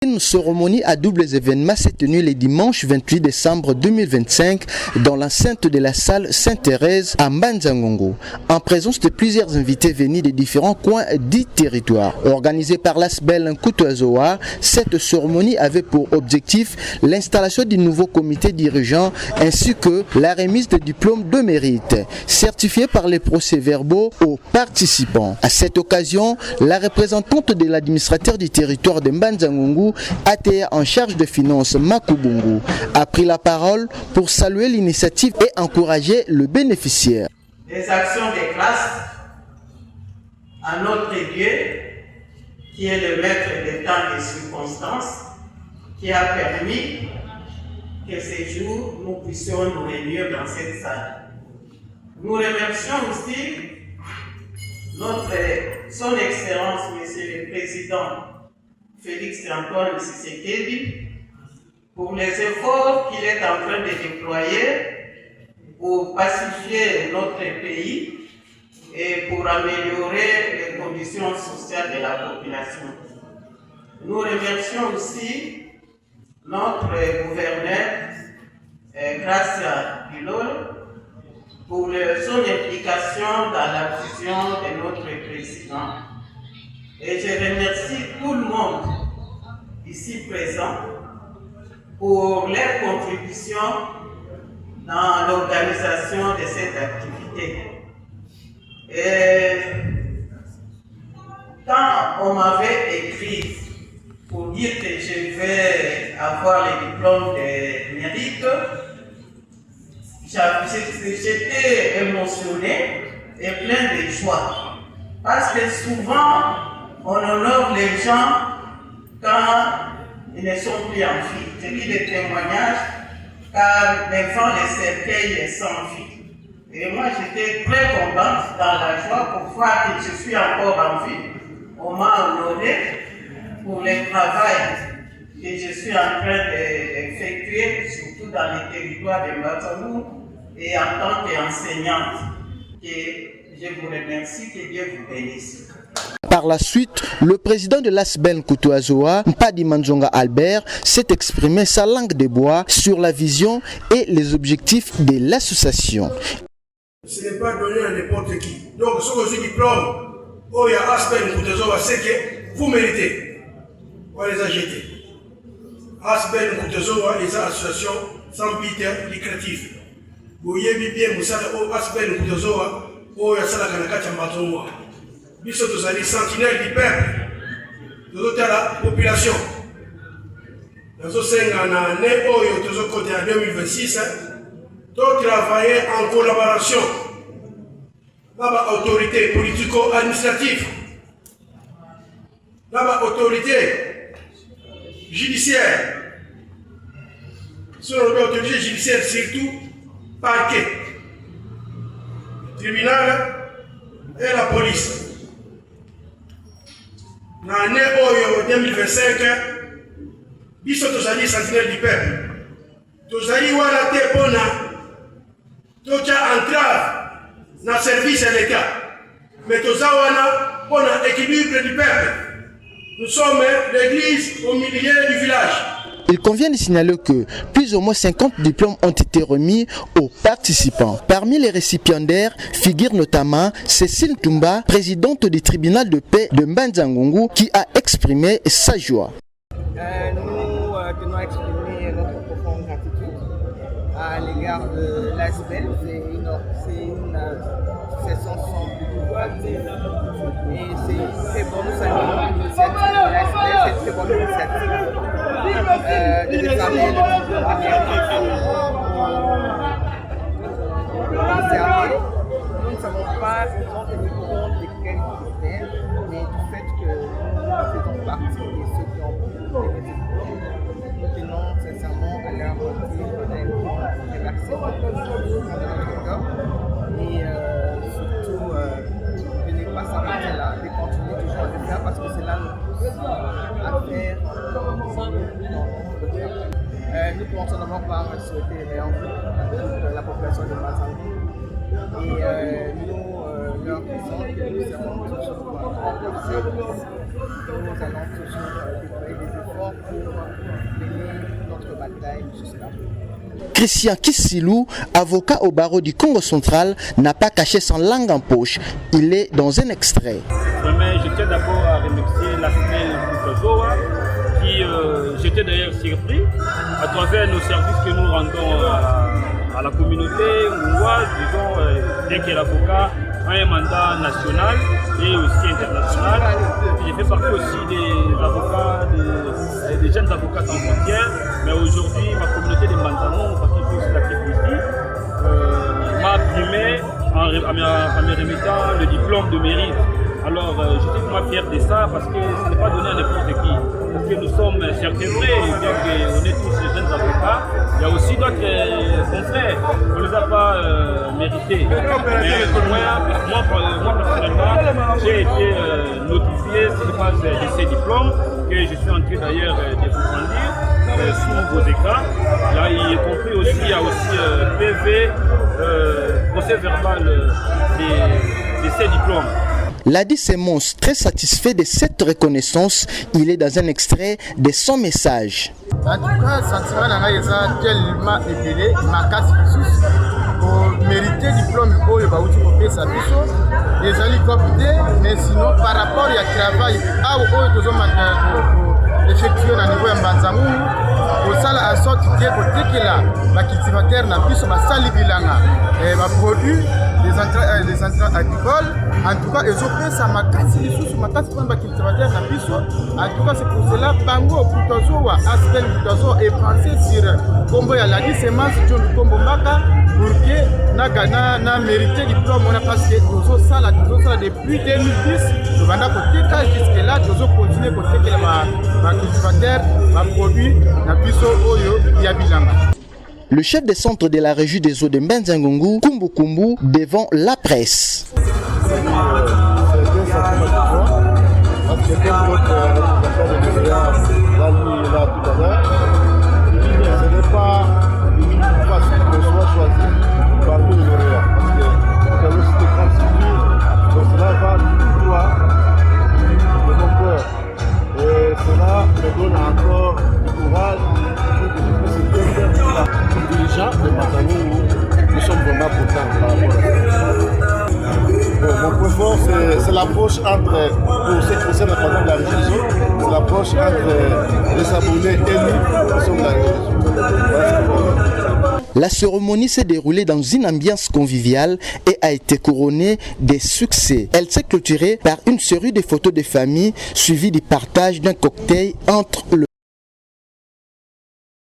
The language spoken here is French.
Une cérémonie à doubles événements s'est tenue le dimanche 28 décembre 2025 dans l'enceinte de la salle Sainte-Thérèse à Mbanza-Ngongo, en présence de plusieurs invités venus de différents coins du territoire. Organisée par l'ASBEL Nkutu-Azoa, cette cérémonie avait pour objectif l'installation du nouveau comité dirigeant ainsi que la remise de diplômes de mérite certifiés par les procès-verbaux aux participants. À cette occasion, la représentante de l'administrateur du territoire de Mbanza-Ngongo, ATA en charge de finances Makubungu, a pris la parole pour saluer l'initiative et encourager le bénéficiaire. Les actions des classes à notre Dieu, qui est le maître des temps et des circonstances, qui a permis que ces jours nous puissions nous réunir dans cette salle. Nous remercions aussi son Excellence, Monsieur le Président Félix-Antoine Tshisekedi, pour les efforts qu'il est en train de déployer pour pacifier notre pays et pour améliorer les conditions sociales de la population. Nous remercions aussi notre gouverneur, Gracia Bilol, pour son implication dans la vision de notre président. Et je remercie tout le monde ici présent pour leur contribution dans l'organisation de cette activité. Et quand on m'avait écrit pour dire que je vais avoir le diplôme de mérite, j'étais émotionné et plein de joie. Parce que souvent, on honore les gens quand ils ne sont plus en vie. Je lis des témoignages, car devant les cercueils sans vie. Et moi, j'étais très contente dans la joie pour voir que je suis encore en vie. On m'a honoré pour le travail que je suis en train d'effectuer, surtout dans les territoires de Mbanza-Ngongo et en tant qu'enseignante. Et je vous remercie, que Dieu vous bénisse. Par la suite, le président de l'ASBEL Nkutu-Azoa, Mpadi Manzonga Albert, s'est exprimé sa langue de bois sur la vision et les objectifs de l'association. Ce n'est pas donné à n'importe qui. Donc, ce que je diplôme, il y a ASBEL Nkutu-Azoa, c'est que vous méritez. On les a jetés. ASBEL Nkutu-Azoa est une association sans but lucratif. Vous voyez bien, vous savez, ASBEL Nkutu-Azoa, il y a ça qui nous sommes les sentinelles du peuple, de la population. Nous sommes en année en 2026, nous travaillons en collaboration avec l'autorité politico-administrative, avec l'autorité judiciaire, sur l'autorité judiciaire surtout, parquet, tribunal et la police. Dans l'année 2025, nous sommes les sentinelles du peuple. Nous allons entrave dans le service de l'État. Mais nous avons un équilibre du peuple. Nous sommes l'église au milieu du village. Il convient de signaler que plus ou moins 50 diplômes ont été remis aux participants. Parmi les récipiendaires figure notamment Cécile Toumba, présidente du tribunal de paix de Mbanza-Ngongo, qui a exprimé sa joie. Nous tenons à exprimer notre profonde gratitude à l'égard de l'ASBEL. C'est une association sans but active et c'est une très bonne initiative. L'ASBEL, c'est une très bonne initiative. De déterminer le niveau de concerné. Nous ne savons pas exactement de quels critères, mais du fait que nous faisons partie de ceux qui ont pu les diplômes, nous tenons sincèrement à leur dire un merci et surtout de ne pas s'arrêter là, de continuer toujours à le faire parce que cela nous pousse à faire nous commençons d'abord par souhaiter les meilleurs vœux à la population de Mbanza-Ngongo et nous leur disons que nous serons toujours nous allons toujours déployer des efforts fort pour mener notre bataille jusqu'à bout. Christian Kissilou, avocat au barreau du Congo central, n'a pas caché son langue en poche. Il est dans un extrait. Mais je tiens d'abord à remercier la SNEL Bukazoa, qui j'étais d'ailleurs surpris à travers nos services que nous rendons à la communauté ouoise, disons, bien que l'avocat a un mandat national et aussi international. J'ai fait partie aussi des avocats, des jeunes avocats sans frontières, mais aujourd'hui ma communauté de Mbanzangongo, parce qu'il faut aussi l'activité ici, m'a primé en me remettant le diplôme de mérite. Alors je suis vraiment fier de ça parce que ce n'est pas donné à n'importe qui. Parce que nous sommes certes vrais, bien qu'on est tous des jeunes avocats, il y a aussi d'autres confrères qu'on ne les a pas mérités. Mais moi personnellement, j'ai été notifié de ces diplômes que je suis en train d'ailleurs de vous brandir sous vos écrans. Là, y compris aussi, il y a aussi PV, procès verbal de ces diplômes. Ladi Semons, très satisfait de cette reconnaissance, il est dans un extrait de son message. En tout cas, sentiment nanga eza tellement ébélé, makasi lisusu pour mériter diplôme oyo bauti kopesa biso ezali kopi te, mais sinon par rapport ya travail awa oyo tozomanda effectuer na niveau ya Mbanzangongo kosala en sorte te kotekela bacultivateur na biso basali bilanga baproduit des entrants agricoles. En tout cas, ezopesa makasi lisusu makasi mpona bacultivateur na biso. En tout cas, c'est pour cela bango Butazoa Asbel Butazoa est pensé sur kombo ya Ladi Semence John Kombo Mbaka pour que na mérité diplôme on a parce que tozosala depuis 2010 tobanda koteka jusque là tozokontinue kotekela bacultivateur baproduit na biso oyo ya bilanga. Le chef des centres de la régie des eaux de Mbanzangongo, Kumbu Kumbu, devant la presse. Cela me donne encore du courage pour dirigeants de Mbanzangongo. Nous sommes vraiment contents par rapport à ça. Mon point fort, c'est l'approche entre, pour ce qui concerne la présidence de la région, c'est l'approche entre les abonnés élus qui sont de la région. La cérémonie s'est déroulée dans une ambiance conviviale et a été couronnée des succès. Elle s'est clôturée par une série de photos de famille suivies du partage d'un cocktail entre le